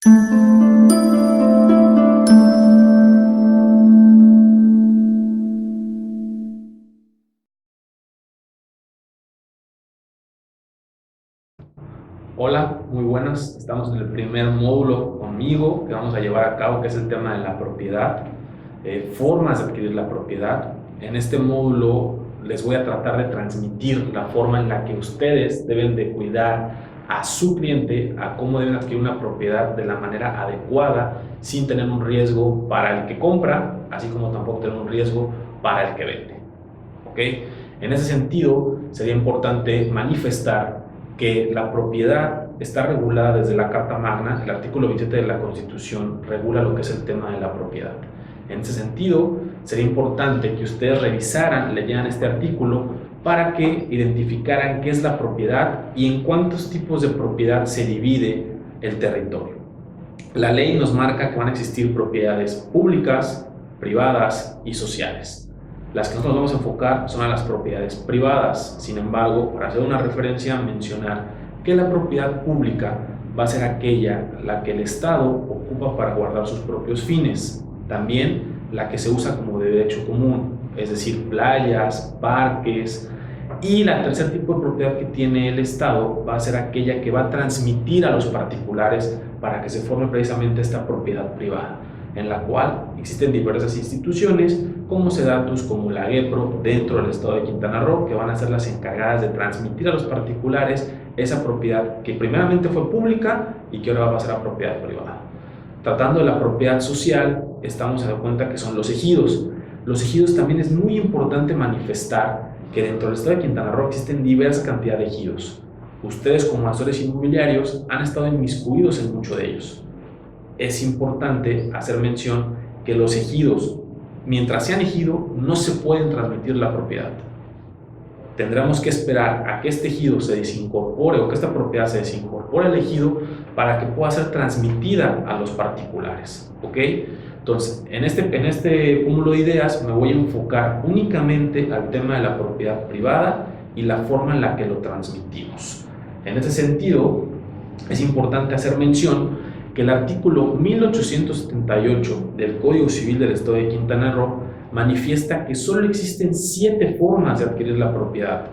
Hola, muy buenas. Estamos en el primer módulo conmigo que vamos a llevar a cabo, que es el tema de la propiedad, formas de adquirir la propiedad. En este módulo les voy a tratar de transmitir la forma en la que ustedes deben de cuidar a su cliente, a cómo deben adquirir una propiedad de la manera adecuada, sin tener un riesgo para el que compra, así como tampoco tener un riesgo para el que vende. ¿Ok? En ese sentido, sería importante manifestar que la propiedad está regulada desde la Carta Magna. El artículo 27 de la Constitución regula lo que es el tema de la propiedad. En ese sentido, sería importante que ustedes revisaran, leyeran este artículo para que identificaran qué es la propiedad y en cuántos tipos de propiedad se divide el territorio. La ley nos marca que van a existir propiedades públicas, privadas y sociales. Las que nosotros vamos a enfocar son a las propiedades privadas. Sin embargo, para hacer una referencia, mencionar que la propiedad pública va a ser aquella la que el Estado ocupa para guardar sus propios fines. También la que se usa como de derecho común, es decir, playas, parques. Y la tercer tipo de propiedad que tiene el Estado va a ser aquella que va a transmitir a los particulares para que se forme precisamente esta propiedad privada, en la cual existen diversas instituciones como SEDATUS, como la GEPRO, dentro del estado de Quintana Roo, que van a ser las encargadas de transmitir a los particulares esa propiedad que primeramente fue pública y que ahora va a pasar a propiedad privada. Tratando de la propiedad social, estamos dando cuenta que son los ejidos. Los ejidos también es muy importante manifestar que dentro del estado de Quintana Roo existen diversas cantidades de ejidos. Ustedes como asesores inmobiliarios han estado inmiscuidos en muchos de ellos. Es importante hacer mención que los ejidos, mientras sean ejido, no se pueden transmitir la propiedad. Tendremos que esperar a que este ejido se desincorpore o que esta propiedad se desincorpore al ejido para que pueda ser transmitida a los particulares. ¿Ok? Entonces, en este cúmulo de ideas me voy a enfocar únicamente al tema de la propiedad privada y la forma en la que lo transmitimos. En ese sentido, es importante hacer mención que el artículo 1878 del Código Civil del Estado de Quintana Roo manifiesta que solo existen 7 formas de adquirir la propiedad.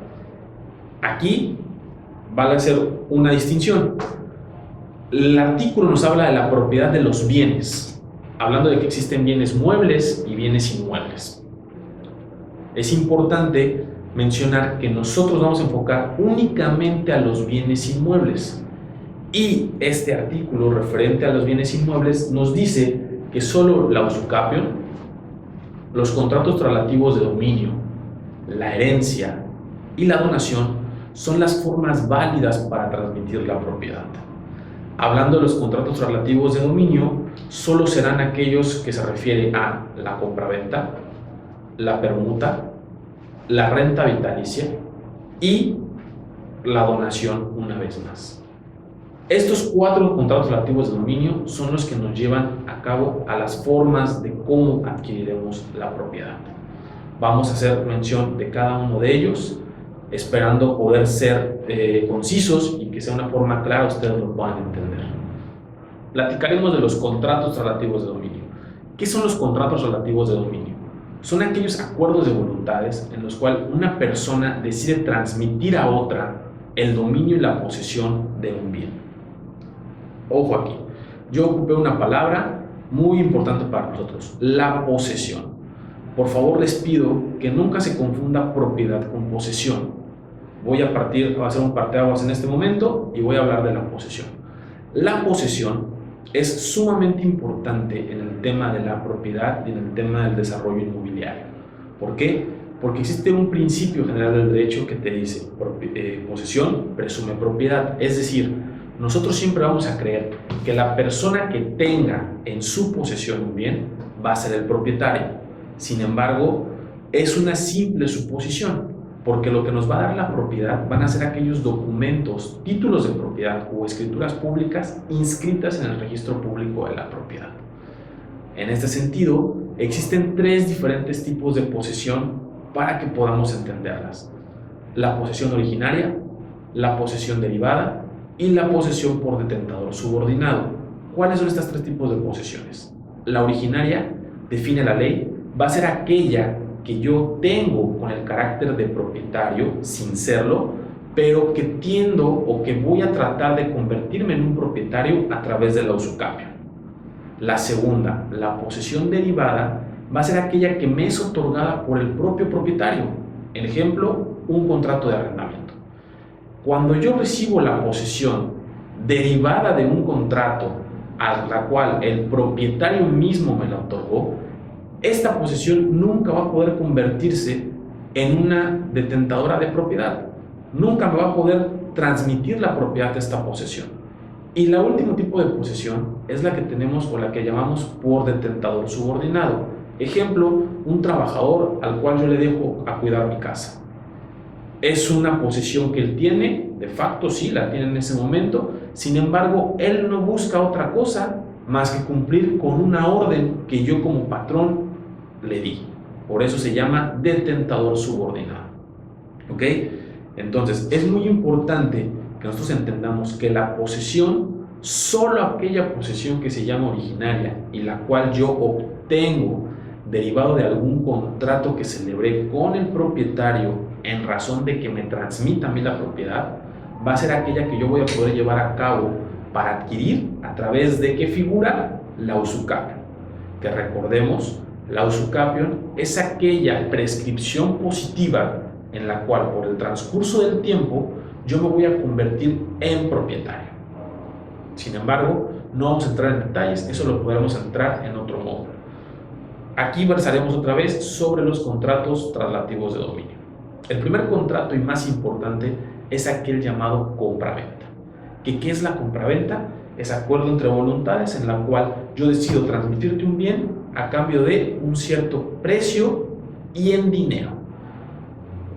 Aquí vale hacer una distinción. El artículo nos habla de la propiedad de los bienes, hablando de que existen bienes muebles y bienes inmuebles. Es importante mencionar que nosotros vamos a enfocar únicamente a los bienes inmuebles. Y este artículo referente a los bienes inmuebles nos dice que solo la usucapio, los contratos traslativos de dominio, la herencia y la donación son las formas válidas para transmitir la propiedad. Hablando de los contratos traslativos de dominio, solo serán aquellos que se refieren a la compraventa, la permuta, la renta vitalicia y la donación una vez más. Estos 4 contratos relativos de dominio son los que nos llevan a cabo a las formas de cómo adquiriremos la propiedad. Vamos a hacer mención de cada uno de ellos, esperando poder ser concisos y que sea una forma clara, ustedes lo puedan entender. Platicaremos de los contratos relativos de dominio. ¿Qué son los contratos relativos de dominio? Son aquellos acuerdos de voluntades en los cuales una persona decide transmitir a otra el dominio y la posesión de un bien. Ojo aquí, yo ocupé una palabra muy importante para nosotros, la posesión. Por favor les pido que nunca se confunda propiedad con posesión. Voy a hacer un parteaguas en este momento y voy a hablar de la posesión. La posesión es sumamente importante en el tema de la propiedad y en el tema del desarrollo inmobiliario. ¿Por qué? Porque existe un principio general del derecho que te dice posesión presume propiedad, es decir, nosotros siempre vamos a creer que la persona que tenga en su posesión un bien va a ser el propietario. Sin embargo, es una simple suposición, porque lo que nos va a dar la propiedad van a ser aquellos documentos, títulos de propiedad o escrituras públicas inscritas en el registro público de la propiedad. En este sentido, existen 3 diferentes tipos de posesión para que podamos entenderlas: la posesión originaria, la posesión derivada y la posesión por detentador subordinado. ¿Cuáles son estas tres tipos de posesiones? La originaria, define la ley, va a ser aquella que yo tengo con el carácter de propietario, sin serlo, pero que tiendo o que voy a tratar de convertirme en un propietario a través de la usucapión. La segunda, la posesión derivada, va a ser aquella que me es otorgada por el propio propietario. El ejemplo, un contrato de arrendamiento. Cuando yo recibo la posesión derivada de un contrato a la cual el propietario mismo me la otorgó, esta posesión nunca va a poder convertirse en una detentadora de propiedad. Nunca me va a poder transmitir la propiedad de esta posesión. Y el último tipo de posesión es la que tenemos o la que llamamos por detentador subordinado. Ejemplo, un trabajador al cual yo le dejo a cuidar mi casa. Es una posesión que él tiene, de facto sí, la tiene en ese momento, sin embargo, él no busca otra cosa más que cumplir con una orden que yo como patrón le di. Por eso se llama detentador subordinado. ¿Ok? Entonces, es muy importante que nosotros entendamos que la posesión, solo aquella posesión que se llama originaria y la cual yo obtengo derivado de algún contrato que celebré con el propietario en razón de que me transmita a mí la propiedad, va a ser aquella que yo voy a poder llevar a cabo para adquirir a través de qué figura, la usucapión. Que recordemos, la usucapión es aquella prescripción positiva en la cual por el transcurso del tiempo yo me voy a convertir en propietario. Sin embargo, no vamos a entrar en detalles, eso lo podremos entrar en otro módulo. Aquí versaremos otra vez sobre los contratos traslativos de dominio. El primer contrato y más importante es aquel llamado compraventa. ¿Qué es la compraventa? Es acuerdo entre voluntades en la cual yo decido transmitirte un bien a cambio de un cierto precio y en dinero.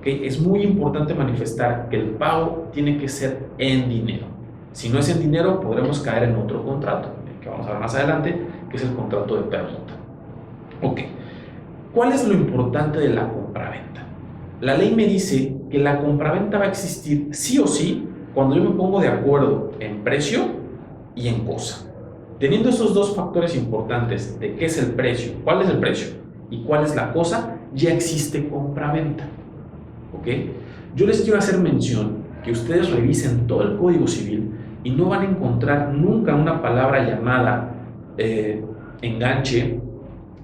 ¿Okay? Es muy importante manifestar que el pago tiene que ser en dinero. Si no es en dinero, podremos caer en otro contrato, que vamos a ver más adelante, que es el contrato de permuta. Ok, ¿cuál es lo importante de la compraventa? La ley me dice que la compraventa va a existir sí o sí cuando yo me pongo de acuerdo en precio y en cosa. Teniendo estos dos factores importantes de qué es el precio, cuál es el precio y cuál es la cosa, ya existe compraventa. ¿Ok? Yo les quiero hacer mención que ustedes revisen todo el Código Civil y no van a encontrar nunca una palabra llamada enganche,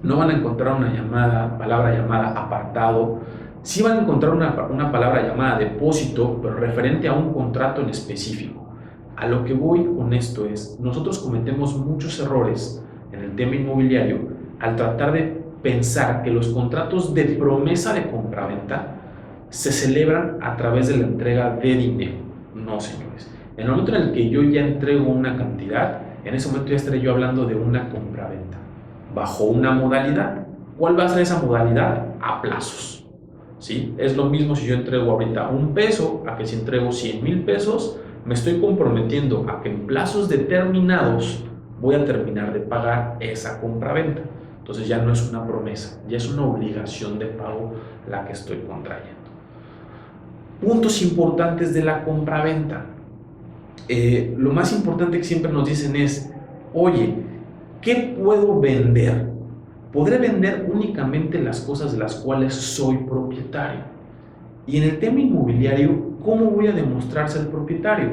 no van a encontrar una palabra llamada apartado, sí van a encontrar una palabra llamada depósito, pero referente a un contrato en específico. A lo que voy con esto es, nosotros cometemos muchos errores en el tema inmobiliario al tratar de pensar que los contratos de promesa de compraventa se celebran a través de la entrega de dinero. No, señores. En el momento en el que yo ya entrego una cantidad, en ese momento ya estaré yo hablando de una compraventa bajo una modalidad. ¿Cuál va a ser esa modalidad? A plazos. ¿Sí? Es lo mismo si yo entrego ahorita $1 a que si entrego 100,000 pesos, me estoy comprometiendo a que en plazos determinados voy a terminar de pagar esa compraventa. Entonces ya no es una promesa, ya es una obligación de pago la que estoy contrayendo. Puntos importantes de la compraventa. Lo más importante que siempre nos dicen es, oye, ¿qué puedo vender? Podré vender únicamente las cosas de las cuales soy propietario. Y en el tema inmobiliario, ¿cómo voy a demostrar ser propietario?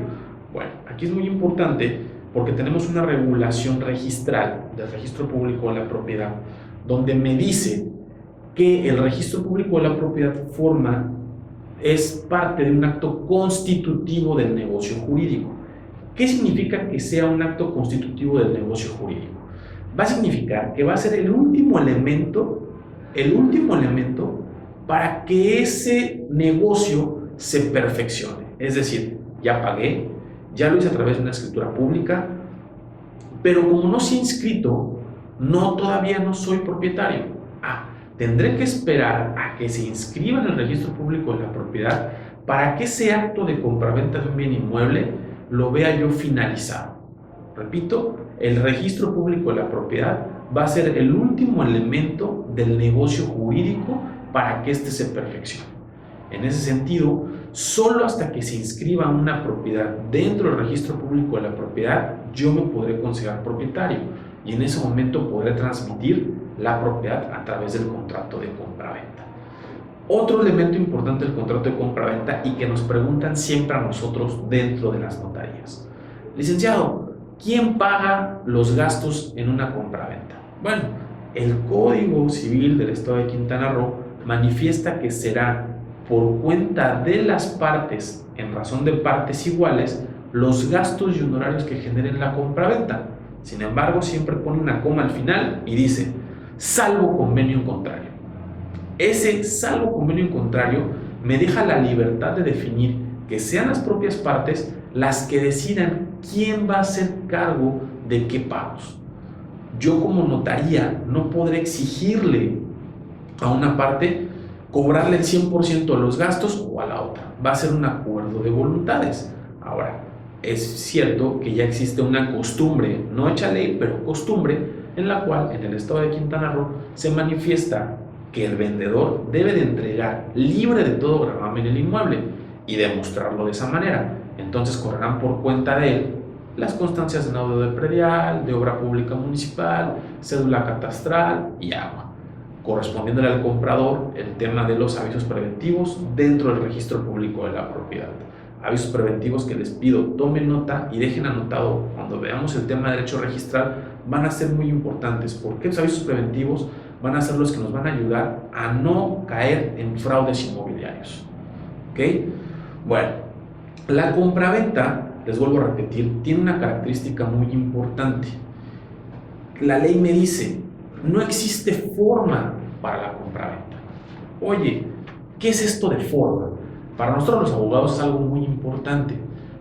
Bueno, aquí es muy importante porque tenemos una regulación registral del Registro Público de la Propiedad, donde me dice que el Registro Público de la Propiedad es parte de un acto constitutivo del negocio jurídico. ¿Qué significa que sea un acto constitutivo del negocio jurídico? Va a significar que va a ser el último elemento para que ese negocio se perfeccione. Es decir, ya pagué, ya lo hice a través de una escritura pública, pero como no se ha inscrito, todavía no soy propietario. Tendré que esperar a que se inscriba en el Registro Público de la Propiedad para que ese acto de compraventa de un bien inmueble lo vea yo finalizado. Repito, el Registro Público de la Propiedad va a ser el último elemento del negocio jurídico para que éste se perfeccione. En ese sentido, solo hasta que se inscriba una propiedad dentro del registro público de la propiedad, yo me podré considerar propietario y en ese momento podré transmitir la propiedad a través del contrato de compraventa. Otro elemento importante del contrato de compraventa y que nos preguntan siempre a nosotros dentro de las notarías: licenciado, ¿quién paga los gastos en una compraventa? Bueno, el Código Civil del Estado de Quintana Roo manifiesta que será por cuenta de las partes, en razón de partes iguales, los gastos y honorarios que generen la compraventa. Sin embargo, siempre pone una coma al final y dice, salvo convenio en contrario. Ese salvo convenio en contrario me deja la libertad de definir que sean las propias partes las que decidan quién va a hacer cargo de qué pagos. Yo como notaría no podré exigirle a una parte cobrarle el 100% de los gastos o a la otra. Va a ser un acuerdo de voluntades. Ahora, es cierto que ya existe una costumbre, no hecha ley, pero costumbre, en la cual en el estado de Quintana Roo se manifiesta que el vendedor debe de entregar libre de todo gravamen el inmueble y demostrarlo de esa manera. Entonces correrán por cuenta de él las constancias de laudo de predial, de obra pública municipal, cédula catastral y agua, correspondiéndole al comprador el tema de los avisos preventivos dentro del registro público de la propiedad. Avisos preventivos que les pido tomen nota y dejen anotado cuando veamos el tema de derecho registral, van a ser muy importantes, porque los avisos preventivos van a ser los que nos van a ayudar a no caer en fraudes inmobiliarios. ¿Ok? Bueno, la compraventa, les vuelvo a repetir, tiene una característica muy importante. La ley me dice, no existe forma para la compraventa. Oye, ¿qué es esto de forma? Para nosotros los abogados es algo muy importante,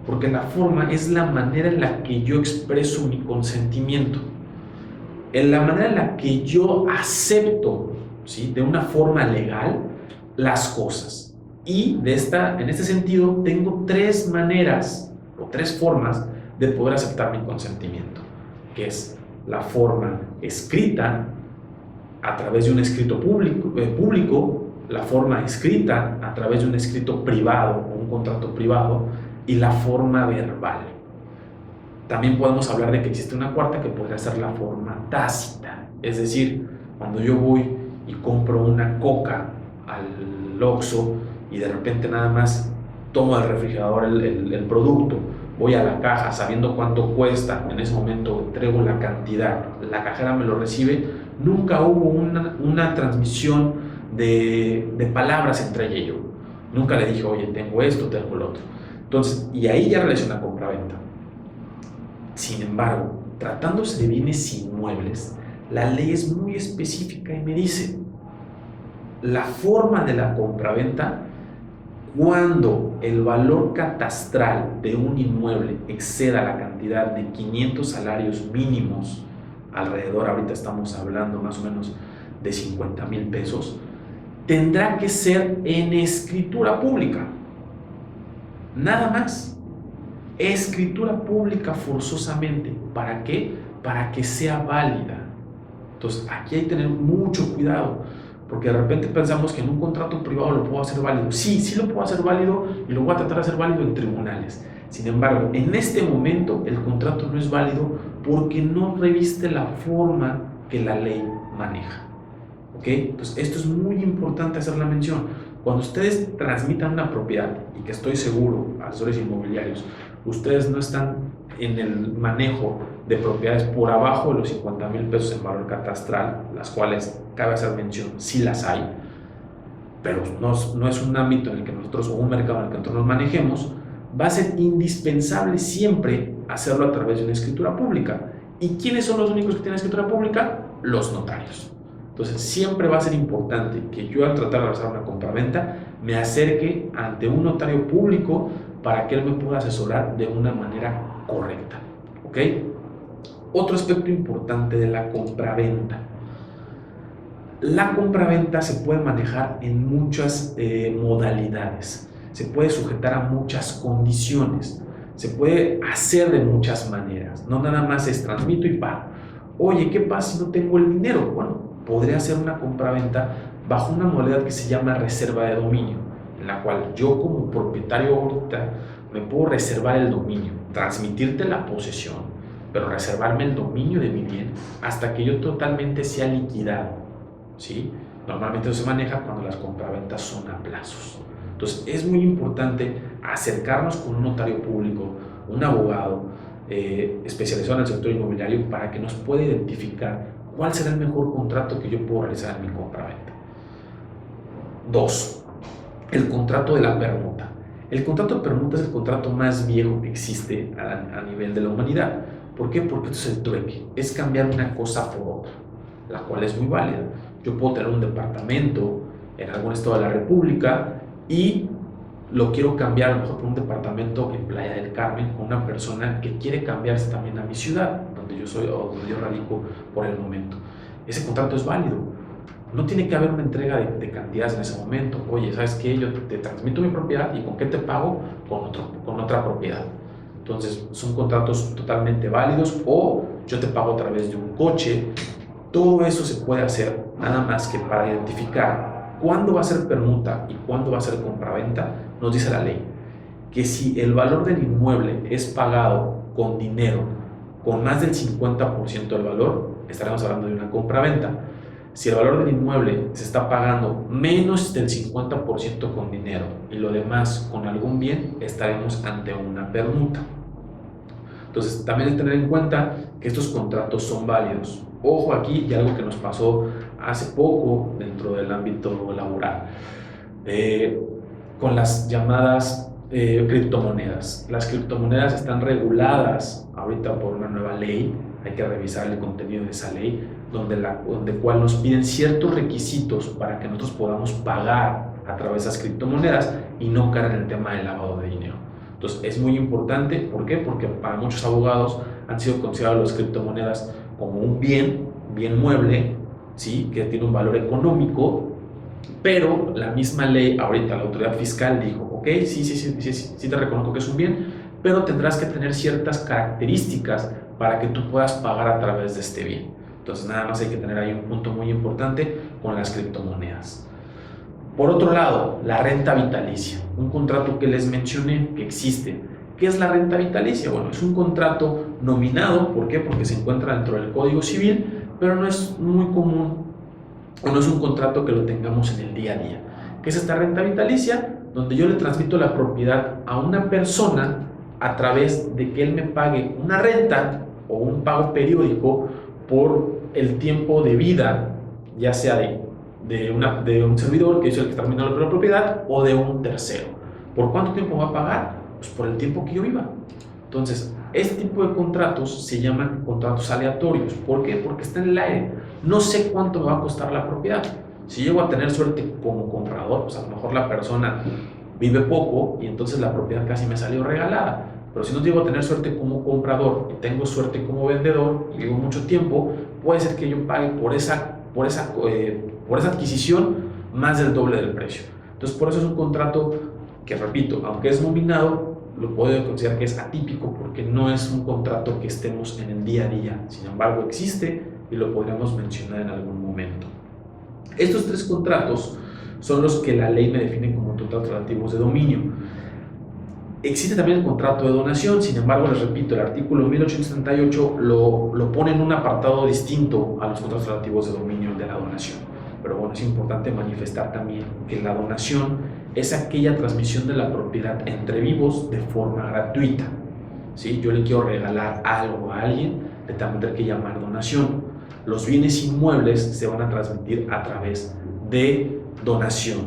porque la forma es la manera en la que yo expreso mi consentimiento, en la manera en la que yo acepto, ¿sí?, de una forma legal las cosas. Y en este sentido tengo tres maneras o tres formas de poder aceptar mi consentimiento, que es la forma escrita a través de un escrito público, la forma escrita a través de un escrito privado o un contrato privado y la forma verbal. También podemos hablar de que existe una cuarta que podría ser la forma tácita, es decir, cuando yo voy y compro una coca al Oxxo y de repente nada más tomo del refrigerador el producto, voy a la caja sabiendo cuánto cuesta, en ese momento entrego la cantidad, la cajera me lo recibe, nunca hubo una transmisión de palabras entre ella y yo. Nunca le dije, oye, tengo esto, tengo lo otro. Entonces, y ahí ya realizo una compra-venta. Sin embargo, tratándose de bienes inmuebles, la ley es muy específica y me dice, la forma de la compra-venta, cuando el valor catastral de un inmueble exceda la cantidad de 500 salarios mínimos, alrededor, ahorita estamos hablando más o menos de 50,000 pesos, tendrá que ser en escritura pública. Nada más. Escritura pública forzosamente. ¿Para qué? Para que sea válida. Entonces, aquí hay que tener mucho cuidado, porque de repente pensamos que en un contrato privado lo puedo hacer válido. Sí lo puedo hacer válido y lo voy a tratar de hacer válido en tribunales. Sin embargo, en este momento el contrato no es válido porque no reviste la forma que la ley maneja. ¿Ok? Entonces, esto es muy importante hacer la mención. Cuando ustedes transmitan una propiedad, y que estoy seguro, asesores inmobiliarios, ustedes no están en el manejo de propiedades por abajo de los 50,000 pesos en valor catastral, las cuales, cabe hacer mención, sí las hay, pero no es un ámbito en el que nosotros, o un mercado en el que nosotros nos manejemos, va a ser indispensable siempre hacerlo a través de una escritura pública. ¿Y quiénes son los únicos que tienen escritura pública? Los notarios. Entonces, siempre va a ser importante que yo, al tratar de realizar una compraventa, me acerque ante un notario público para que él me pueda asesorar de una manera correcta. ¿Ok? Otro aspecto importante de la compraventa. La compraventa se puede manejar en muchas modalidades. Se puede sujetar a muchas condiciones. Se puede hacer de muchas maneras. No nada más es transmito y pago. Oye, ¿qué pasa si no tengo el dinero? Bueno, podría hacer una compraventa bajo una modalidad que se llama reserva de dominio. en la cual yo como propietario ahorita me puedo reservar el dominio, transmitirte la posesión, pero reservarme el dominio de mi bien hasta que yo totalmente sea liquidado, ¿sí? Normalmente eso se maneja cuando las compraventas son a plazos. Entonces es muy importante acercarnos con un notario público, un abogado especializado en el sector inmobiliario para que nos pueda identificar cuál será el mejor contrato que yo puedo realizar en mi compraventa. 2. El contrato de la permuta. El contrato de permuta es el contrato más viejo que existe a nivel de la humanidad. ¿Por qué? Porque esto es el trueque, es cambiar una cosa por otra, la cual es muy válida. Yo puedo tener un departamento en algún estado de la República y lo quiero cambiar a lo mejor por un departamento en Playa del Carmen con una persona que quiere cambiarse también a mi ciudad, donde yo soy o donde yo radico por el momento. Ese contrato es válido. No tiene que haber una entrega de cantidades en ese momento. Oye, ¿sabes qué? Yo te transmito mi propiedad y ¿con qué te pago? Con otra propiedad. Entonces, son contratos totalmente válidos o yo te pago a través de un coche. Todo eso se puede hacer nada más que para identificar cuándo va a ser permuta y cuándo va a ser compraventa. Nos dice la ley que si el valor del inmueble es pagado con dinero, con más del 50% del valor, estaremos hablando de una compraventa. Si el valor del inmueble se está pagando menos del 50% con dinero y lo demás con algún bien, estaremos ante una permuta. Entonces, también hay que tener en cuenta que estos contratos son válidos. Ojo aquí, y algo que nos pasó hace poco dentro del ámbito laboral, con las llamadas criptomonedas. Las criptomonedas están reguladas ahorita por una nueva ley, hay que revisar el contenido de esa ley, donde cual nos piden ciertos requisitos para que nosotros podamos pagar a través de esas criptomonedas y no caer en el tema del lavado de dinero. Entonces es muy importante, ¿por qué? Porque para muchos abogados han sido considerados las criptomonedas como un bien mueble, ¿sí? Que tiene un valor económico, pero la misma ley, ahorita la autoridad fiscal dijo, ok, sí te reconozco que es un bien, pero tendrás que tener ciertas características para que tú puedas pagar a través de este bien. Entonces nada más hay que tener ahí un punto muy importante con las criptomonedas. Por otro lado, la renta vitalicia, un contrato que les mencioné que existe. ¿Qué es la renta vitalicia? Bueno, es un contrato nominado, ¿por qué? Porque se encuentra dentro del Código Civil, pero no es muy común o no es un contrato que lo tengamos en el día a día. ¿Qué es esta renta vitalicia? Donde yo le transmito la propiedad a una persona a través de que él me pague una renta o un pago periódico por el tiempo de vida, ya sea de un servidor, que es el que está terminando la propiedad, o de un tercero. ¿Por cuánto tiempo va a pagar? Pues por el tiempo que yo viva. Entonces, este tipo de contratos se llaman contratos aleatorios. ¿Por qué? Porque está en el aire. No sé cuánto me va a costar la propiedad. Si llego a tener suerte como comprador, pues a lo mejor la persona vive poco y entonces la propiedad casi me salió regalada. Pero si no llego a tener suerte como comprador y tengo suerte como vendedor y vivo mucho tiempo, puede ser que yo pague por esa adquisición más del doble del precio. Entonces, por eso es un contrato que, repito, aunque es nominado, lo puedo considerar que es atípico porque no es un contrato que estemos en el día a día. Sin embargo, existe y lo podríamos mencionar en algún momento. Estos tres contratos son los que la ley me define como contratos relativos de dominio. Existe también el contrato de donación, sin embargo, les repito, el artículo 1878 lo pone en un apartado distinto a los contratos relativos de dominio de la donación. Pero bueno, es importante manifestar también que la donación es aquella transmisión de la propiedad entre vivos de forma gratuita. ¿Sí? Yo le quiero regalar algo a alguien, le tendré que llamar donación. Los bienes inmuebles se van a transmitir a través de donación,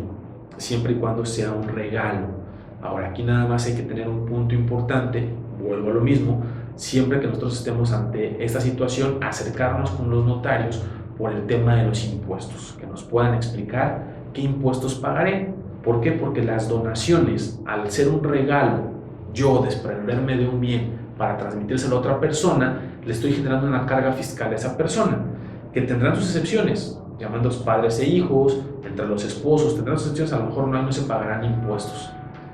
siempre y cuando sea un regalo. Ahora, aquí nada más hay que tener un punto importante, vuelvo a lo mismo, siempre que nosotros estemos ante esta situación, acercarnos con los notarios por el tema de los impuestos, que nos puedan explicar qué impuestos pagaré. ¿Por qué? Porque las donaciones, al ser un regalo, yo desprenderme de un bien para transmitírselo a otra persona, le estoy generando una carga fiscal a esa persona, que tendrán sus excepciones, llamando a los padres e hijos, entre los esposos, tendrán sus excepciones, a lo mejor no se pagarán impuestos.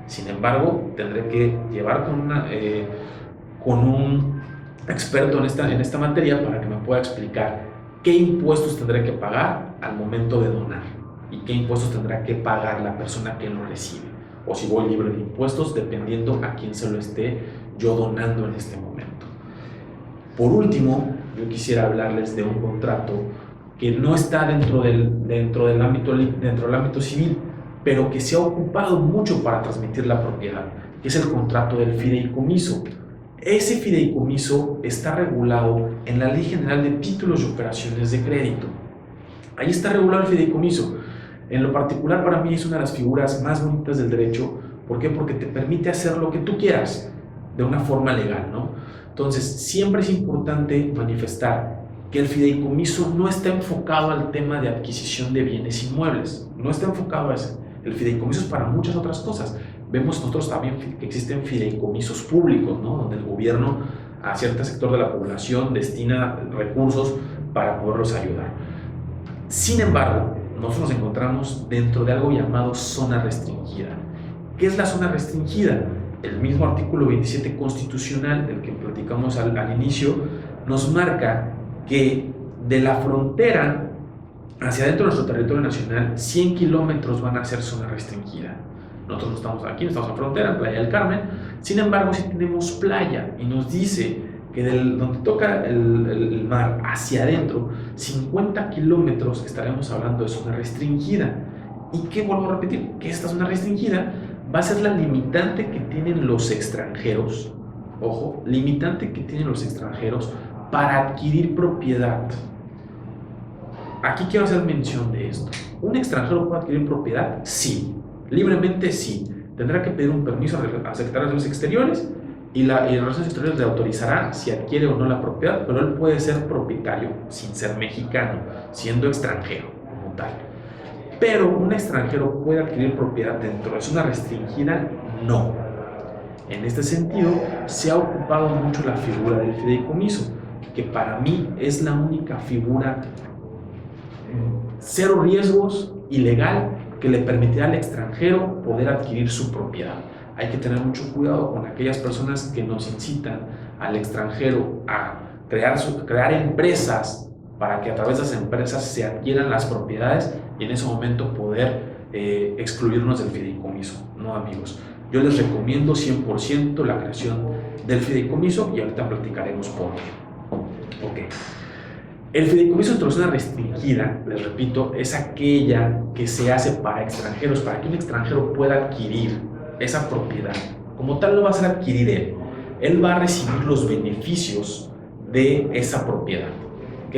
Sin embargo, tendré que llevar con un experto en esta materia para que me pueda explicar qué impuestos tendré que pagar al momento de donar y qué impuestos tendrá que pagar la persona que lo recibe. o si voy libre de impuestos, dependiendo a quién se lo esté yo donando en este momento. Por último, yo quisiera hablarles de un contrato que no está dentro del ámbito civil, pero que se ha ocupado mucho para transmitir la propiedad, que es el contrato del fideicomiso. Ese fideicomiso está regulado en la Ley General de Títulos y Operaciones de Crédito. Ahí está regulado el fideicomiso. En lo particular, para mí es una de las figuras más bonitas del derecho. ¿Por qué? Porque te permite hacer lo que tú quieras de una forma legal, ¿no? Entonces, siempre es importante manifestar que el fideicomiso no está enfocado al tema de adquisición de bienes inmuebles, no está enfocado a eso. El fideicomiso es para muchas otras cosas. Vemos nosotros también que existen fideicomisos públicos, ¿no? Donde el gobierno a cierto sector de la población destina recursos para poderlos ayudar. Sin embargo, nosotros nos encontramos dentro de algo llamado zona restringida. ¿Qué es la zona restringida? El mismo artículo 27 constitucional del que platicamos al inicio nos marca que de la frontera hacia adentro de nuestro territorio nacional, 100 kilómetros van a ser zona restringida. Nosotros no estamos aquí, no estamos en frontera, en Playa del Carmen. Sin embargo, sí tenemos playa y nos dice que donde toca el mar hacia adentro, 50 kilómetros estaremos hablando de zona restringida. ¿Y qué vuelvo a repetir? Que esta zona restringida va a ser la limitante que tienen los extranjeros, ojo, limitante que tienen los extranjeros para adquirir propiedad. Aquí quiero hacer mención de esto. ¿Un extranjero puede adquirir propiedad? Sí, libremente sí. Tendrá que pedir un permiso a Secretaría de Relaciones Exteriores y Relaciones Exteriores le autorizará si adquiere o no la propiedad, pero él puede ser propietario sin ser mexicano, siendo extranjero como tal. Pero un extranjero puede adquirir propiedad dentro de zona restringida, no. En este sentido, se ha ocupado mucho la figura del fideicomiso, que para mí es la única figura cero riesgos y legal que le permitirá al extranjero poder adquirir su propiedad. Hay que tener mucho cuidado con aquellas personas que nos incitan al extranjero a crear empresas para que a través de esas empresas se adquieran las propiedades y en ese momento poder excluirnos del fideicomiso. No, amigos. Yo les recomiendo 100% la creación del fideicomiso y ahorita platicaremos por qué. Ok. El fideicomiso de zona restringida, les repito, es aquella que se hace para extranjeros, para que un extranjero pueda adquirir esa propiedad. Como tal, no va a ser adquirir él. Él va a recibir los beneficios de esa propiedad. ¿Ok?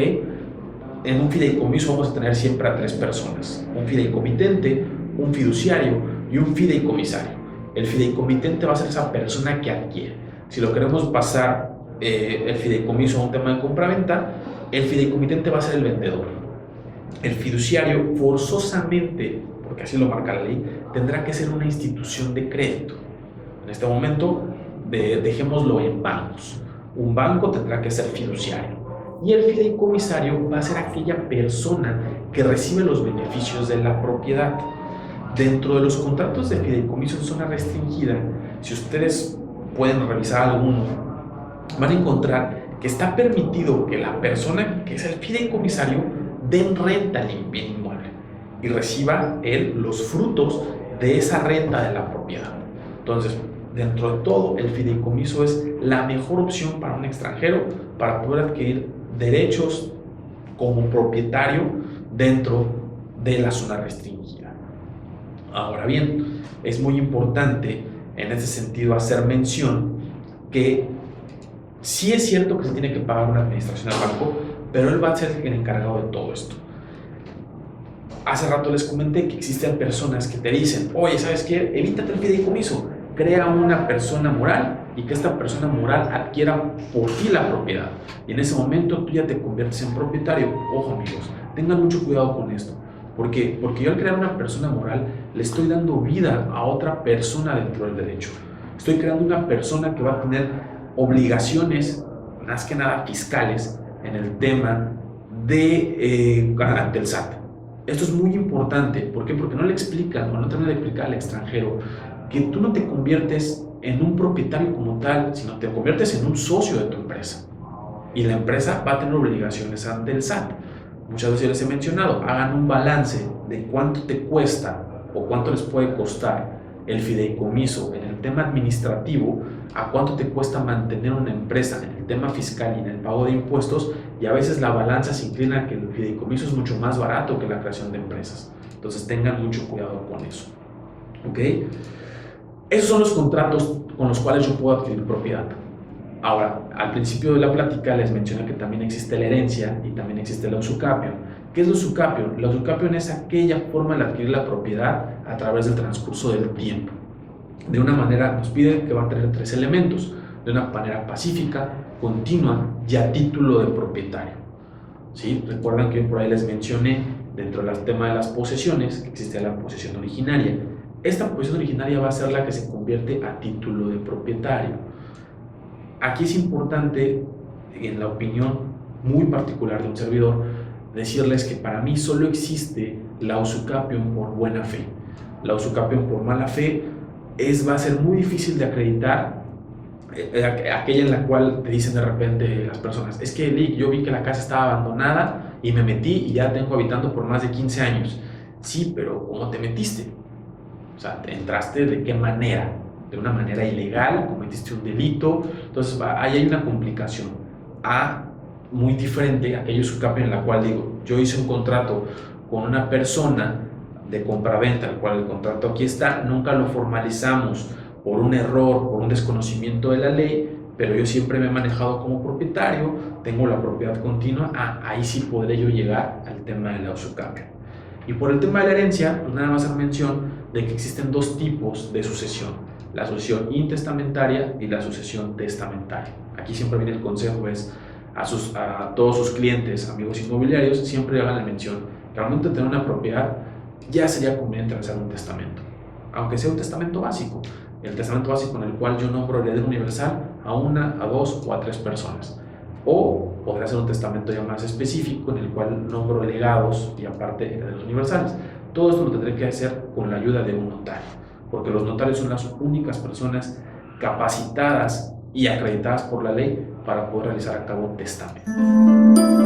En un fideicomiso vamos a tener siempre a 3 personas: un fideicomitente, un fiduciario y un fideicomisario. El fideicomitente va a ser esa persona que adquiere. Si lo queremos pasar el fideicomiso a un tema de compraventa, el fideicomitente va a ser el vendedor. El fiduciario, forzosamente, porque así lo marca la ley, tendrá que ser una institución de crédito. En este momento, dejémoslo en bancos. Un banco tendrá que ser fiduciario. Y el fideicomisario va a ser aquella persona que recibe los beneficios de la propiedad. Dentro de los contratos de fideicomiso en zona restringida, si ustedes pueden revisar alguno, van a encontrar que está permitido que la persona que es el fideicomisario den renta al bien inmueble y reciba él los frutos de esa renta de la propiedad. Entonces, dentro de todo, el fideicomiso es la mejor opción para un extranjero para poder adquirir derechos como propietario dentro de la zona restringida. Ahora bien, es muy importante en ese sentido hacer mención que sí es cierto que se tiene que pagar una administración al banco, pero él va a ser el encargado de todo esto. Hace rato les comenté que existen personas que te dicen: oye, ¿sabes qué? Evítate el fideicomiso, crea una persona moral y que esta persona moral adquiera por ti la propiedad. Y en ese momento tú ya te conviertes en propietario. Ojo, amigos, tengan mucho cuidado con esto. ¿Por qué? Porque yo al crear una persona moral le estoy dando vida a otra persona dentro del derecho. Estoy creando una persona que va a tener obligaciones, más que nada fiscales, en el tema de ante el SAT. Esto es muy importante. ¿Por qué? Porque no le explican o no terminan de explicar al extranjero que tú no te conviertes en un propietario como tal, sino te conviertes en un socio de tu empresa. Y la empresa va a tener obligaciones ante el SAT. Muchas veces les he mencionado, hagan un balance de cuánto te cuesta o cuánto les puede costar el fideicomiso en el tema administrativo, a cuánto te cuesta mantener una empresa en el tema fiscal y en el pago de impuestos, y a veces la balanza se inclina a que el fideicomiso es mucho más barato que la creación de empresas. Entonces tengan mucho cuidado con eso. ¿Ok? Esos son los contratos con los cuales yo puedo adquirir propiedad. Ahora, al principio de la plática les mencioné que también existe la herencia y también existe la usucapión. ¿Qué es la usucapión? La usucapión es aquella forma de adquirir la propiedad a través del transcurso del tiempo. De una manera, nos piden que va a tener 3 elementos, de una manera pacífica, continua y a título de propietario. ¿Sí? Recuerdan que por ahí les mencioné, dentro del tema de las posesiones, que existe la posesión originaria. Esta posesión originaria va a ser la que se convierte a título de propietario. Aquí es importante, en la opinión muy particular de un servidor, decirles que para mí solo existe la usucapión por buena fe. La usucapión por mala fe va a ser muy difícil de acreditar, aquella en la cual te dicen de repente las personas, es que Lick, yo vi que la casa estaba abandonada y me metí y ya tengo habitando por más de 15 años. Sí, pero ¿cómo te metiste? O sea, ¿entraste de qué manera? De una manera ilegal, cometiste un delito. Entonces ahí hay una complicación muy diferente a aquella usucapión en la cual digo, yo hice un contrato con una persona de compraventa, el cual el contrato aquí está, nunca lo formalizamos por un error, por un desconocimiento de la ley, pero yo siempre me he manejado como propietario, tengo la propiedad continua, ahí sí podré yo llegar al tema de la usucapión. Y por el tema de la herencia, pues nada más hacer mención de que existen 2 tipos de sucesión, la sucesión intestamentaria y la sucesión testamentaria. Aquí siempre viene el consejo, es a todos sus clientes, amigos inmobiliarios, siempre hagan la mención que al momento de tener una propiedad ya sería conveniente realizar un testamento, aunque sea un testamento básico, el testamento básico en el cual yo nombro heredero universal a 1, a 2 o a 3 personas, o podría ser un testamento ya más específico en el cual nombro legados y aparte herederos universales. Todo esto lo tendré que hacer con la ayuda de un notario, porque los notarios son las únicas personas capacitadas y acreditadas por la ley para poder realizar a cabo un testamento.